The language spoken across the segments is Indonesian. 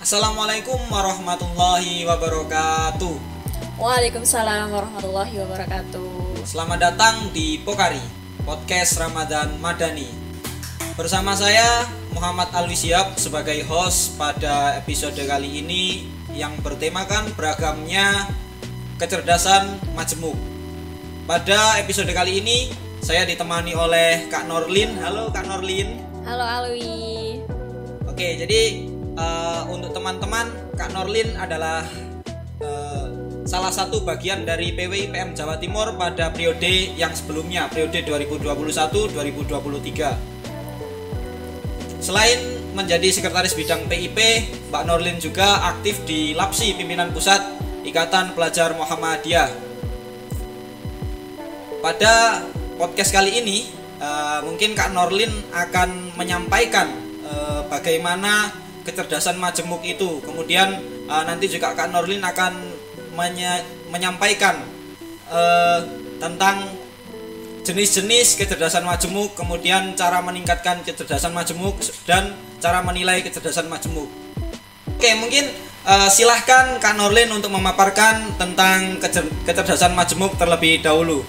Assalamualaikum warahmatullahi wabarakatuh. Waalaikumsalam warahmatullahi wabarakatuh. Selamat datang di Pokari, Podcast Ramadan Madani. Bersama saya Muhammad Alwi-Syihab sebagai host pada episode kali ini yang bertemakan beragamnya kecerdasan majemuk. Pada episode kali ini saya ditemani oleh Kak Norlin. Halo Kak Norlin. Halo Alwi. Oke, jadi untuk teman-teman, Kak Norlin adalah salah satu bagian dari PWIPM Jawa Timur pada periode yang sebelumnya, periode 2021-2023. Selain menjadi sekretaris bidang PIP, Mbak Norlin juga aktif di LAPSI Pimpinan Pusat Ikatan Pelajar Muhammadiyah. Pada podcast kali ini, mungkin Kak Norlin akan menyampaikan bagaimana kecerdasan majemuk itu. Kemudian nanti juga Kak Norlin akan menyampaikan tentang jenis-jenis kecerdasan majemuk, kemudian cara meningkatkan kecerdasan majemuk dan cara menilai kecerdasan majemuk. Oke, mungkin silahkan Kak Norlin untuk memaparkan tentang kecerdasan majemuk terlebih dahulu.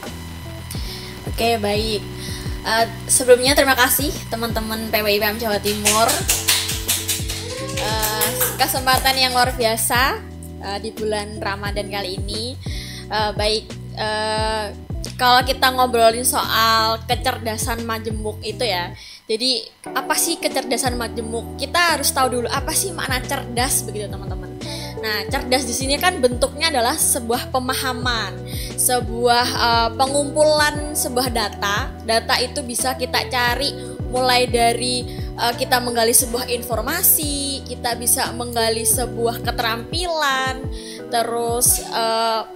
Oke, baik. Sebelumnya terima kasih teman-teman PWIPM Jawa Timur. Kesempatan yang luar biasa di bulan Ramadan kali ini. Kalau kita ngobrolin soal kecerdasan majemuk itu ya. Jadi apa sih kecerdasan majemuk? Kita harus tahu dulu apa sih makna cerdas begitu teman-teman. Nah, cerdas di sini kan bentuknya adalah sebuah pemahaman, sebuah pengumpulan sebuah data. Data itu bisa kita cari mulai dari kita menggali sebuah informasi, kita bisa menggali sebuah keterampilan, terus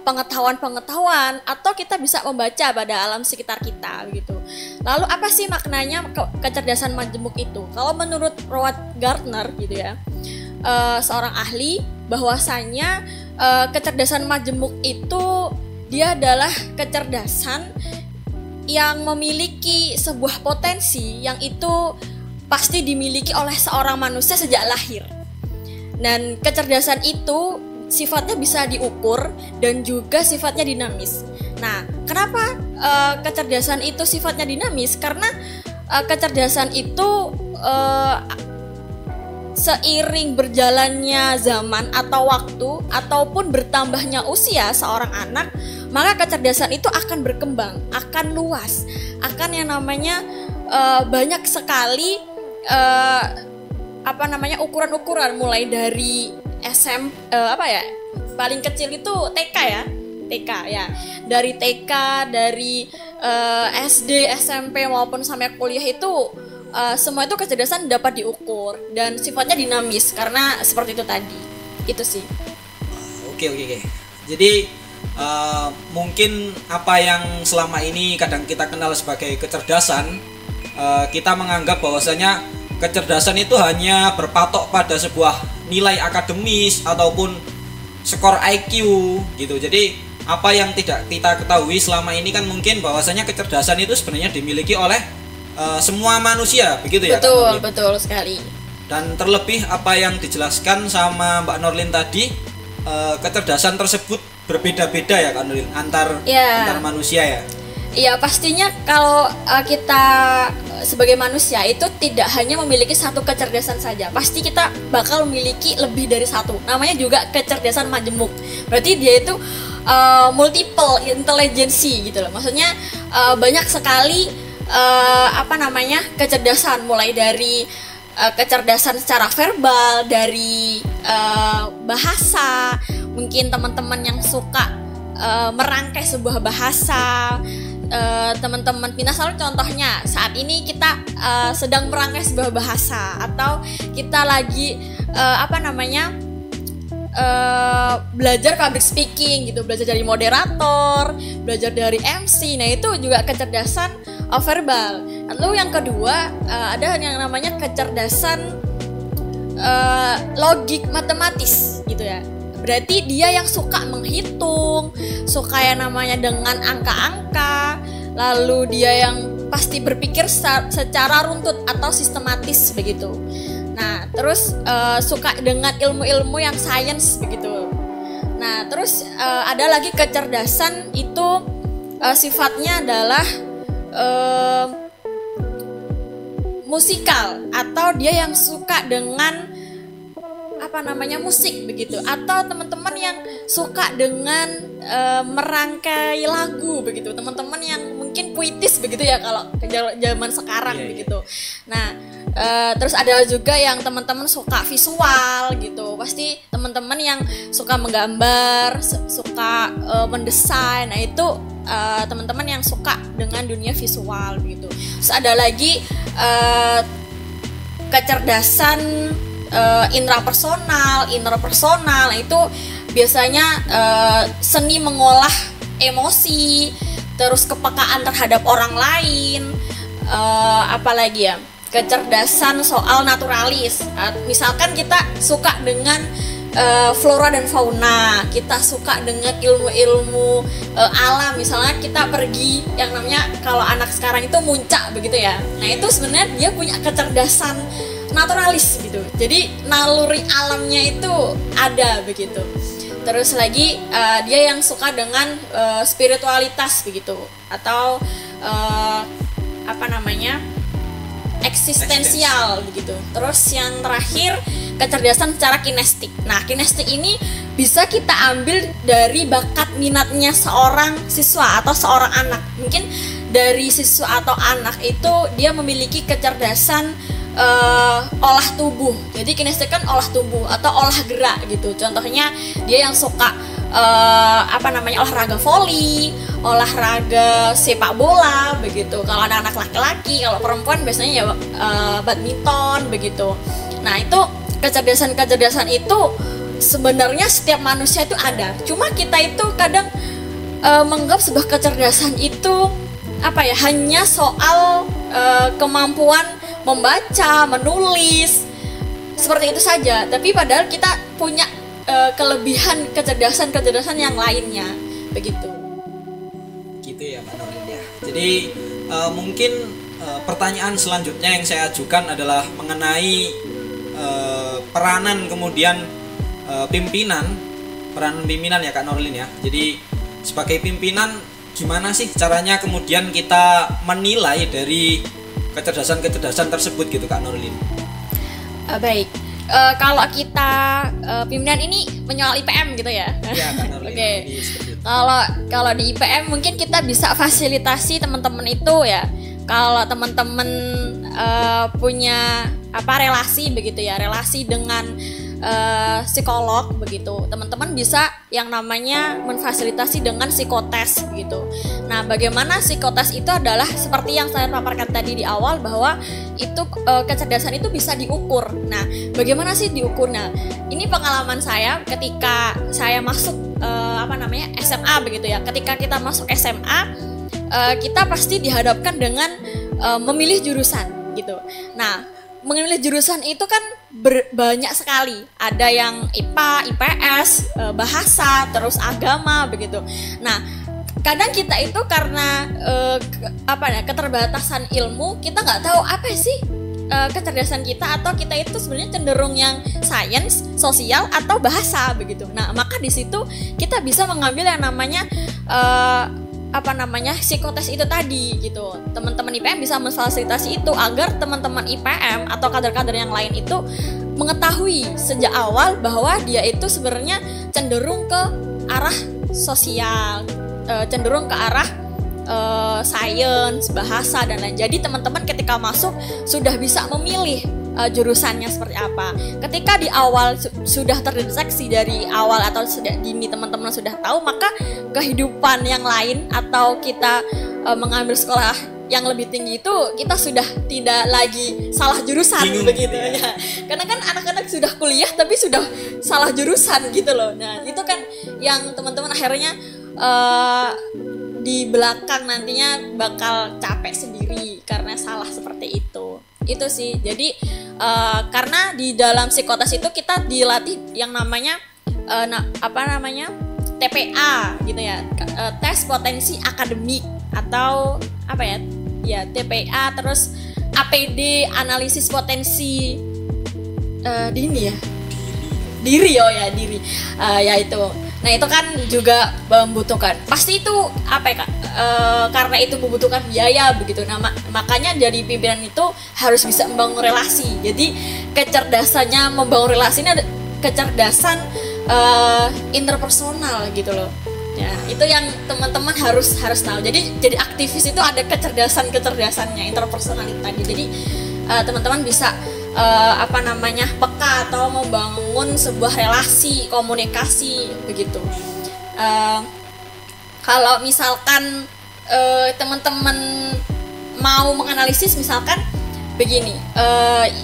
pengetahuan-pengetahuan, atau kita bisa membaca pada alam sekitar kita gitu. Lalu apa sih maknanya kecerdasan majemuk itu? Kalau menurut Roald Gardner gitu ya, seorang ahli, bahwasanya kecerdasan majemuk itu dia adalah kecerdasan yang memiliki sebuah potensi yang itu pasti dimiliki oleh seorang manusia sejak lahir. Dan kecerdasan itu sifatnya bisa diukur dan juga sifatnya dinamis. Nah, kenapa kecerdasan itu sifatnya dinamis? Karena kecerdasan itu seiring berjalannya zaman atau waktu ataupun bertambahnya usia seorang anak, maka kecerdasan itu akan berkembang, akan luas, akan yang namanya banyak sekali ukuran-ukuran, mulai dari paling kecil itu TK ya, dari TK, dari SD, SMP maupun sampai kuliah itu semua itu kecerdasan dapat diukur dan sifatnya dinamis karena seperti itu tadi. Itu sih. Oke. Jadi mungkin apa yang selama ini kadang kita kenal sebagai kecerdasan, kita menganggap bahwasanya kecerdasan itu hanya berpatok pada sebuah nilai akademis ataupun skor IQ gitu. Jadi apa yang tidak kita ketahui selama ini kan mungkin bahwasanya kecerdasan itu sebenarnya dimiliki oleh semua manusia, begitu ya? Betul sekali. Dan terlebih apa yang dijelaskan sama Mbak Norlin tadi, kecerdasan tersebut berbeda-beda ya Kak Norlin, antar manusia ya. Iya, pastinya kalau kita sebagai manusia itu tidak hanya memiliki satu kecerdasan saja. Pasti kita bakal memiliki lebih dari satu. Namanya juga kecerdasan majemuk. Berarti dia itu multiple intelligence gitu loh. Maksudnya banyak sekali kecerdasan, mulai dari kecerdasan secara verbal, dari bahasa. Mungkin teman-teman yang suka merangkai sebuah bahasa, teman-teman misalnya contohnya saat ini kita sedang merangkai sebuah bahasa, atau kita lagi belajar public speaking gitu, belajar dari moderator, belajar dari MC. Nah, itu juga kecerdasan verbal. Lalu yang kedua ada yang namanya kecerdasan logik matematis gitu ya. Berarti dia yang suka menghitung, suka yang namanya dengan angka-angka, lalu dia yang pasti berpikir secara runtut atau sistematis begitu. Nah, terus suka dengan ilmu-ilmu yang sains begitu. Nah, terus ada lagi kecerdasan itu sifatnya adalah musikal, atau dia yang suka dengan musik begitu, atau teman-teman yang suka dengan merangkai lagu begitu, teman-teman yang mungkin puitis begitu ya kalau zaman sekarang begitu. Nah, terus ada juga yang teman-teman suka visual gitu, pasti teman-teman yang suka menggambar, suka mendesain. Nah, itu teman-teman yang suka dengan dunia visual gitu. Terus ada lagi kecerdasan intrapersonal, interpersonal. Nah, itu biasanya seni mengolah emosi, terus kepekaan terhadap orang lain, apalagi ya, kecerdasan soal naturalis. Misalkan kita suka dengan flora dan fauna, kita suka dengan ilmu-ilmu alam, misalnya kita pergi yang namanya kalau anak sekarang itu muncak begitu ya. Nah, itu sebenarnya dia punya kecerdasan naturalis gitu, jadi naluri alamnya itu ada begitu. Terus lagi dia yang suka dengan spiritualitas begitu, atau eksistensial begitu. Terus yang terakhir kecerdasan secara kinestik. Nah, kinestik ini bisa kita ambil dari bakat minatnya seorang siswa atau seorang anak. Mungkin dari siswa atau anak itu dia memiliki kecerdasan olah tubuh. Jadi kinestik kan olah tubuh atau olah gerak gitu. Contohnya dia yang suka olahraga voli, olahraga sepak bola begitu. Kalau anak-anak laki-laki, kalau perempuan biasanya ya badminton begitu. Nah, itu kecerdasan itu sebenarnya setiap manusia itu ada. Cuma kita itu kadang menganggap sebuah kecerdasan itu hanya soal kemampuan membaca, menulis, seperti itu saja. Tapi padahal kita punya kelebihan kecerdasan yang lainnya, begitu. Gitu ya, Mbak Nurlin ya. Jadi mungkin pertanyaan selanjutnya yang saya ajukan adalah mengenai peranan kemudian peranan pimpinan ya Kak Nurlin ya. Jadi sebagai pimpinan gimana sih caranya kemudian kita menilai dari kecerdasan tersebut gitu Kak Nurlin? Baik, kalau kita pimpinan ini menyoal IPM gitu ya? Iya Kak Nurlin. Oke. Kalau di IPM mungkin kita bisa fasilitasi teman-teman itu ya. Kalau teman-teman punya relasi begitu ya, relasi dengan psikolog begitu, teman-teman bisa yang namanya memfasilitasi dengan psikotes gitu. Nah, bagaimana psikotes itu adalah seperti yang saya paparkan tadi di awal, bahwa itu kecerdasan itu bisa diukur. Nah, bagaimana sih diukurnya? Ini pengalaman saya ketika saya masuk SMA begitu ya. Ketika kita masuk SMA, kita pasti dihadapkan dengan memilih jurusan gitu. Nah, memilih jurusan itu kan banyak sekali. Ada yang IPA, IPS, bahasa, terus agama begitu. Nah, kadang kita itu karena keterbatasan ilmu, kita nggak tahu apa sih kecerdasan kita, atau kita itu sebenarnya cenderung yang sains, sosial, atau bahasa begitu. Nah, maka di situ kita bisa mengambil yang namanya psikotes itu tadi gitu. Teman-teman IPM bisa memfasilitasi itu agar teman-teman IPM atau kader-kader yang lain itu mengetahui sejak awal bahwa dia itu sebenarnya cenderung ke arah sosial, cenderung ke arah sains, bahasa, dan lain. Jadi teman-teman ketika masuk sudah bisa memilih jurusannya seperti apa. Ketika di awal sudah terdeteksi dari awal atau sudah dini teman-teman sudah tahu, maka kehidupan yang lain atau kita mengambil sekolah yang lebih tinggi itu kita sudah tidak lagi salah jurusan begitu ya. Karena kan anak-anak sudah kuliah tapi sudah salah jurusan gitu loh. Nah, itu kan yang teman-teman akhirnya di belakang nantinya bakal capek sendiri karena salah seperti itu. Itu sih. Jadi karena di dalam psikotes itu kita dilatih yang namanya TPA gitu ya, tes potensi akademik, atau TPA, terus APD, analisis potensi dini ya, diri diri. Ya itu. Nah itu kan juga membutuhkan, pasti itu apa ya Kak? Karena itu membutuhkan biaya begitu. Nah makanya jadi pimpinan itu harus bisa membangun relasi. Jadi kecerdasannya membangun relasi ini ada kecerdasan interpersonal gitu loh. Ya itu yang teman-teman harus tahu. Jadi aktivis itu ada kecerdasannya interpersonal itu tadi. Jadi teman-teman bisa peka atau membangun sebuah relasi komunikasi begitu. Kalau misalkan teman-teman mau menganalisis misalkan begini,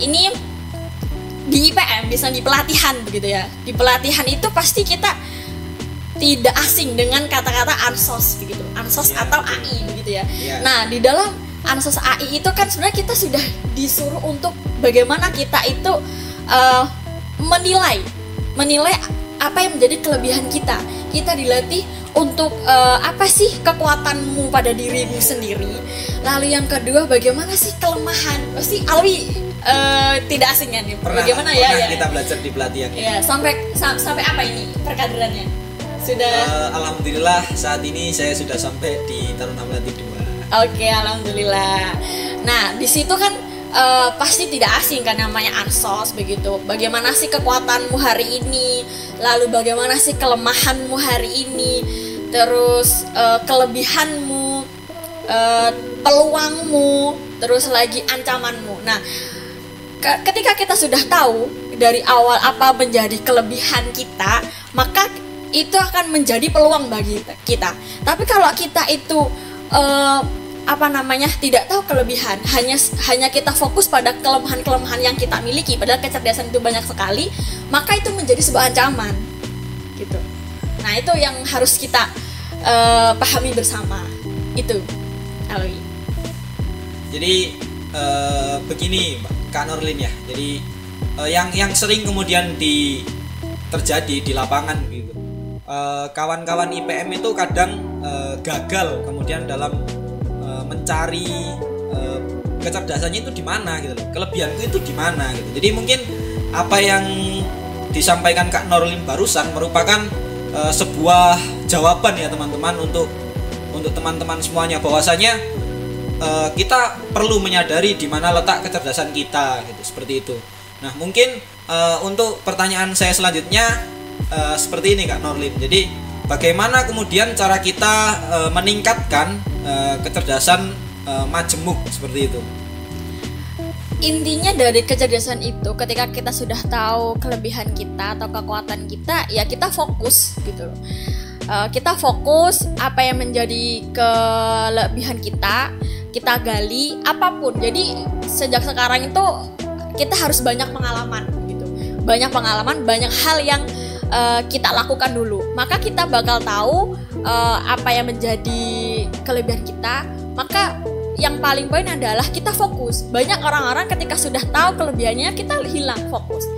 ini di IPM bisa di pelatihan begitu ya. Di pelatihan itu pasti kita tidak asing dengan kata-kata ansos begitu, ansos atau AI begitu ya. Nah di dalam ansos AI itu kan sebenarnya kita sudah disuruh untuk bagaimana kita itu menilai apa yang menjadi kelebihan kita. Kita dilatih untuk apa sih kekuatanmu pada dirimu sendiri. Lalu yang kedua bagaimana sih kelemahan. Pasti Alwi tidak asing nih. Bagaimana pernah kita belajar di pelatihan. Ya, sampai apa ini perkaderannya? Sudah alhamdulillah saat ini saya sudah sampai di Taruna Melati 2. Oke, alhamdulillah. Nah, di situ kan pasti tidak asing kan namanya ansos begitu. Bagaimana sih kekuatanmu hari ini? Lalu bagaimana sih kelemahanmu hari ini? Terus kelebihanmu, peluangmu, terus lagi ancamanmu. Nah, ketika kita sudah tahu dari awal apa menjadi kelebihan kita, maka itu akan menjadi peluang bagi kita. Tapi kalau kita itu tidak tahu kelebihan, hanya kita fokus pada kelemahan-kelemahan yang kita miliki, padahal kecerdasan itu banyak sekali, maka itu menjadi sebuah ancaman gitu. Nah itu yang harus kita pahami bersama itu, Alwi. Jadi begini Kak Norlin ya, jadi yang sering kemudian terjadi di lapangan gitu, kawan-kawan IPM itu kadang gagal kemudian dalam mencari kecerdasannya itu di mana gitu loh, kelebihanku itu di mana gitu. Jadi mungkin apa yang disampaikan Kak Norlin barusan merupakan sebuah jawaban ya teman-teman untuk teman-teman semuanya, bahwasanya kita perlu menyadari di mana letak kecerdasan kita gitu, seperti itu. Nah mungkin untuk pertanyaan saya selanjutnya seperti ini Kak Norlin. Jadi bagaimana kemudian cara kita meningkatkan kecerdasan majemuk seperti itu? Intinya dari kecerdasan itu ketika kita sudah tahu kelebihan kita atau kekuatan kita, ya kita fokus gitu loh. Kita fokus apa yang menjadi kelebihan kita gali apapun. Jadi sejak sekarang itu kita harus banyak pengalaman gitu. Banyak pengalaman, banyak hal yang kita lakukan dulu. Maka kita bakal tahu apa yang menjadi kelebihan kita. Maka yang paling poin adalah kita fokus. Banyak orang-orang ketika sudah tahu kelebihannya kita hilang fokus.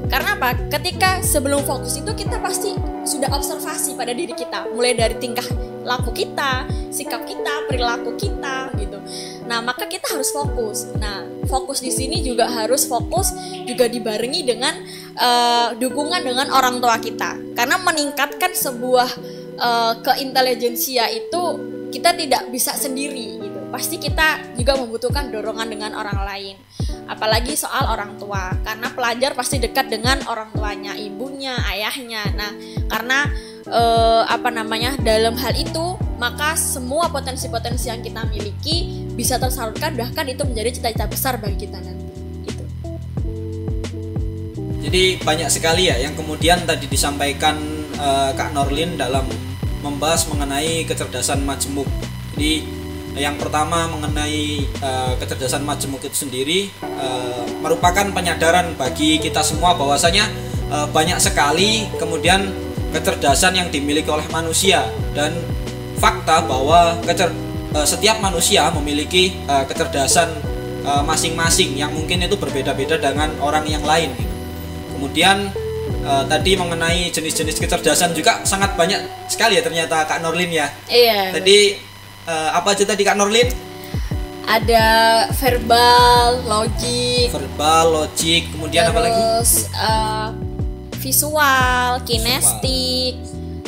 Karena apa? Ketika sebelum fokus itu kita pasti sudah observasi pada diri kita, mulai dari tingkah laku kita, sikap kita, perilaku kita gitu. Nah, maka kita harus fokus. Nah, fokus di sini juga harus fokus juga dibarengi dengan dukungan dengan orang tua kita. Karena meningkatkan sebuah keintelijensia itu kita tidak bisa sendiri gitu. Pasti kita juga membutuhkan dorongan dengan orang lain. Apalagi soal orang tua, karena pelajar pasti dekat dengan orang tuanya, ibunya, ayahnya. Nah, karena dalam hal itu maka semua potensi-potensi yang kita miliki bisa tersalurkan, bahkan itu menjadi cita-cita besar bagi kita nanti. Gitu. Jadi banyak sekali ya yang kemudian tadi disampaikan Kak Norlin dalam membahas mengenai kecerdasan majemuk. Jadi yang pertama mengenai kecerdasan majemuk itu sendiri merupakan penyadaran bagi kita semua bahwasanya banyak sekali kemudian kecerdasan yang dimiliki oleh manusia, dan fakta bahwa setiap manusia memiliki kecerdasan masing-masing yang mungkin itu berbeda-beda dengan orang yang lain gitu. Kemudian tadi mengenai jenis-jenis kecerdasan juga sangat banyak sekali ya ternyata Kak Norlin ya. Iya. Tadi apa aja tadi Kak Norlin? ada verbal, logik, kemudian apa lagi? Terus visual, kinestik,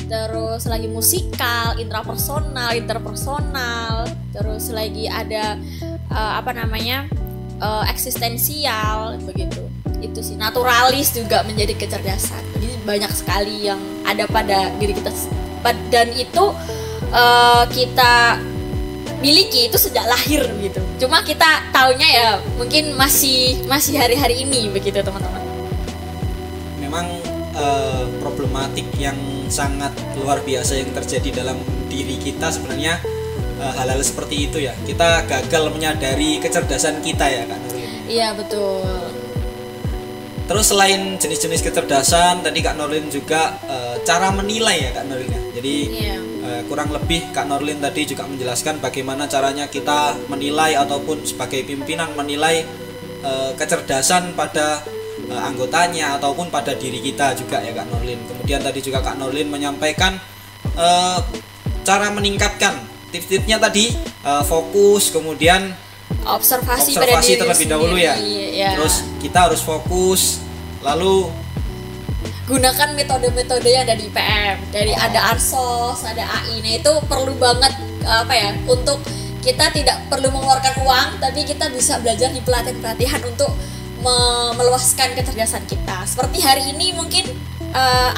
terus lagi musikal, interpersonal, terus lagi ada eksistensial begitu. Itu sih, naturalis juga menjadi kecerdasan. Jadi banyak sekali yang ada pada diri kita, dan itu kita miliki itu sejak lahir gitu. Cuma kita taunya ya mungkin masih hari-hari ini begitu teman-teman. Memang problematik yang sangat luar biasa yang terjadi dalam diri kita sebenarnya, hal-hal seperti itu ya. Kita gagal menyadari kecerdasan kita ya Kak Nurlin. Iya betul. Terus selain jenis-jenis kecerdasan, tadi Kak Nurlin juga cara menilai ya Kak Nurlin ya. Jadi kurang lebih Kak Nurlin tadi juga menjelaskan bagaimana caranya kita menilai ataupun sebagai pimpinan menilai kecerdasan pada anggotanya ataupun pada diri kita juga ya Kak Nurlin. Kemudian tadi juga Kak Nurlin menyampaikan cara meningkatkan tips-tipsnya tadi, fokus, kemudian observasi pada diri terlebih dahulu ya. Terus kita harus fokus, lalu gunakan metode-metode yang ada di IPM. Dari ada Arsos, ada AI. Nah, itu perlu banget untuk kita tidak perlu mengeluarkan uang, tapi kita bisa belajar di pelatihan-pelatihan untuk meluaskan kecerdasan kita. Seperti hari ini mungkin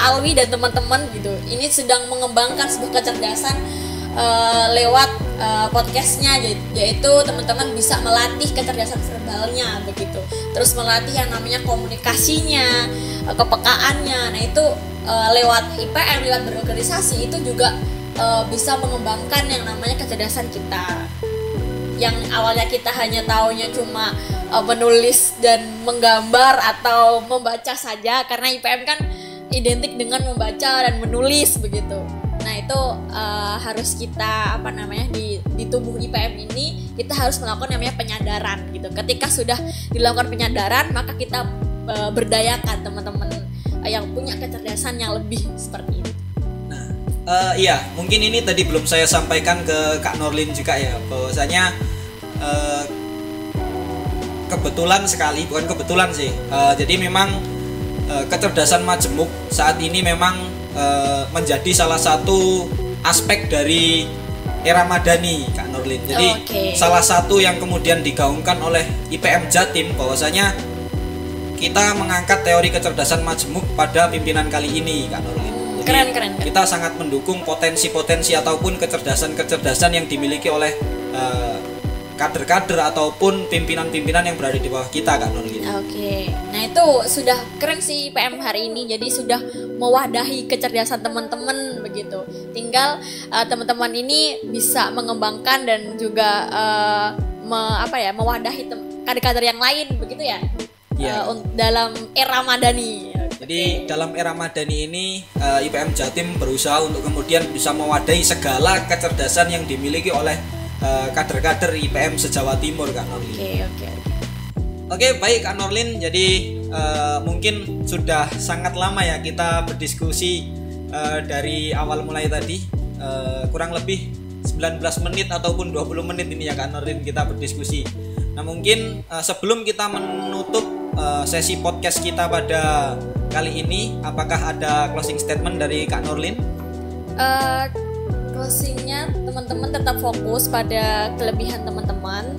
Alwi dan teman-teman gitu, ini sedang mengembangkan sebuah kecerdasan lewat podcastnya, yaitu teman-teman bisa melatih kecerdasan verbalnya begitu, terus melatih yang namanya komunikasinya, kepekaannya. Nah itu lewat IPM, lewat berorganisasi itu juga bisa mengembangkan yang namanya kecerdasan kita. Yang awalnya kita hanya taunya cuma menulis dan menggambar atau membaca saja, karena IPM kan identik dengan membaca dan menulis begitu. Nah itu harus kita di tubuh IPM ini kita harus melakukan namanya penyadaran gitu. Ketika sudah dilakukan penyadaran, maka kita berdayakan teman-teman yang punya kecerdasan yang lebih seperti itu. Nah iya, mungkin ini tadi belum saya sampaikan ke Kak Nurlin juga ya, bahwasanya kebetulan sekali, bukan kebetulan sih, jadi memang kecerdasan majemuk saat ini memang menjadi salah satu aspek dari era madani Kak Nurlin. Jadi salah satu yang kemudian digaungkan oleh IPM Jatim, bahwasanya kita mengangkat teori kecerdasan majemuk pada pimpinan kali ini Kak Nurlin. Jadi keren. Kita sangat mendukung potensi-potensi ataupun kecerdasan-kecerdasan yang dimiliki oleh kader-kader ataupun pimpinan-pimpinan yang berada di bawah kita Kak Nurlin. Nah itu sudah keren sih IPM hari ini, jadi sudah mewadahi kecerdasan teman-teman begitu. Tinggal teman-teman ini bisa mengembangkan dan juga mewadahi kader-kader yang lain begitu ya. Dalam era madani. Jadi dalam era madani ini IPM Jatim berusaha untuk kemudian bisa mewadahi segala kecerdasan yang dimiliki oleh kader-kader IPM se-Jawa Timur Kak Nurlin. Oke, baik Kak Nurlin. Jadi mungkin sudah sangat lama ya kita berdiskusi dari awal mulai tadi, kurang lebih 19 menit ataupun 20 menit ini ya Kak Nurlin kita berdiskusi. Nah mungkin sebelum kita menutup sesi podcast kita pada kali ini, apakah ada closing statement dari Kak Nurlin? Closingnya, teman-teman tetap fokus pada kelebihan teman-teman.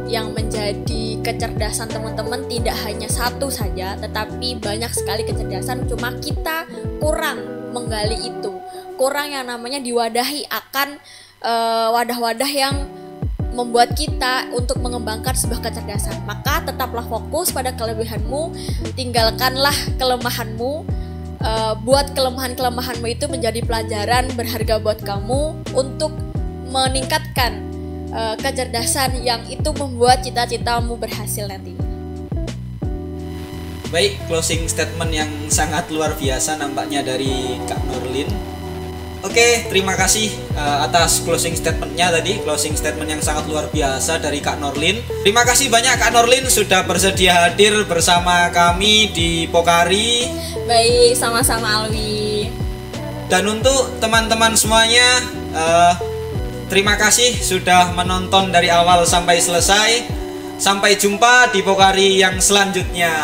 Yang menjadi kecerdasan teman-teman tidak hanya satu saja, tetapi banyak sekali kecerdasan, cuma kita kurang menggali itu, kurang yang namanya diwadahi akan wadah-wadah yang membuat kita untuk mengembangkan sebuah kecerdasan. Maka tetaplah fokus pada kelebihanmu, tinggalkanlah kelemahanmu. Buat kelemahan-kelemahanmu itu menjadi pelajaran berharga buat kamu untuk meningkatkan kecerdasan yang itu membuat cita-citamu berhasil nantinya. Baik, closing statement yang sangat luar biasa nampaknya dari Kak Nurlin. Oke, terima kasih atas closing statementnya tadi, closing statement yang sangat luar biasa dari Kak Nurlin. Terima kasih banyak Kak Nurlin sudah bersedia hadir bersama kami di Pokari. Baik, sama-sama Alwi. Dan untuk teman-teman semuanya, terima kasih sudah menonton dari awal sampai selesai. Sampai jumpa di Pokari yang selanjutnya.